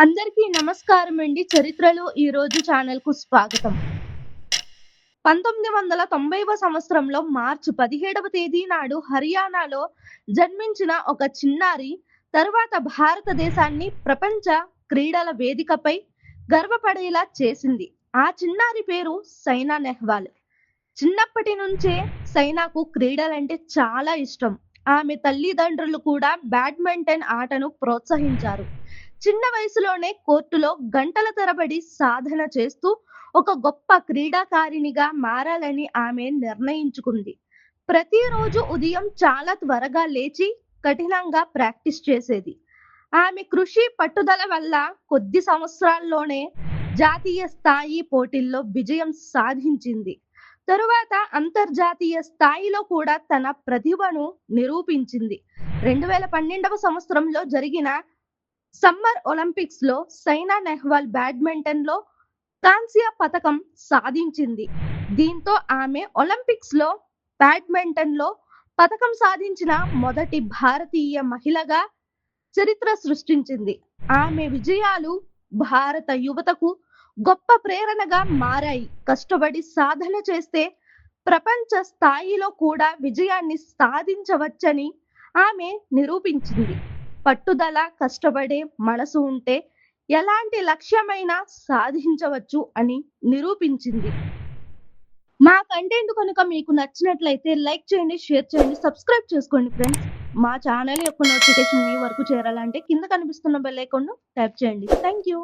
అందరికీ నమస్కారం అండి. చరిత్రలో ఈరోజు ఛానల్‌కు స్వాగతం. 1990వ సంవత్సరంలో మార్చి 17వ తేదీ నాడు హర్యానాలో జన్మించిన ఒక చిన్నారి తరువాత భారతదేశాన్ని ప్రపంచ క్రీడల వేదికపై గర్వపడేలా చేసింది. ఆ చిన్నారి పేరు సైనా నెహ్వాల్. చిన్నప్పటి నుంచే సైనాకు క్రీడలంటే చాలా ఇష్టం. ఆమె తల్లిదండ్రులు కూడా బ్యాడ్మింటన్ ఆటను ప్రోత్సహించారు. చిన్న వయసులోనే కోర్టులో గంటల తరబడి సాధన చేస్తూ ఒక గొప్ప క్రీడాకారిణిగా మారాలని ఆమె నిర్ణయించుకుంది. ప్రతిరోజు ఉదయం చాలా త్వరగా లేచి కఠినంగా ప్రాక్టీస్ చేసేది. ఆమె కృషి పట్టుదల వల్ల కొద్ది సంవత్సరాల్లోనే జాతీయ స్థాయి పోటీల్లో విజయం సాధించింది. తరువాత అంతర్జాతీయ స్థాయిలో కూడా తన ప్రతిభను నిరూపించింది. 2012వ సంవత్సరంలో జరిగిన సమ్మర్ ఒలింపిక్స్‌లో సైనా నెహ్వాల్ బ్యాడ్మింటన్‌లో కాంస్య పతకం సాధించింది. దీంతో ఆమె ఒలింపిక్స్‌లో బ్యాడ్మింటన్‌లో పతకం సాధించిన మొదటి భారతీయ మహిళగా చరిత్ర సృష్టించింది. ఆమె విజయాలు భారత యువతకు గొప్ప ప్రేరణగా మారాయి. కష్టపడి సాధన చేస్తే ప్రపంచ స్థాయిలో కూడా విజయాన్ని సాధించవచ్చని ఆమె నిరూపించింది. పట్టుదల, కష్టపడే మనసు ఉంటే ఎలాంటి లక్ష్యమైనా సాధించవచ్చు అని నిరూపించింది. మా కంటెంట్ కనుక మీకు నచ్చినట్లయితే లైక్ చేయండి, షేర్ చేయండి, సబ్స్క్రైబ్ చేసుకోండి ఫ్రెండ్స్. మా ఛానల్ యొక్క నోటిఫికేషన్ మీ వరకు చేరాలంటే కింద కనిపిస్తున్న బెల్ ఐకాన్‌ను ట్యాప్ చేయండి. Thank you.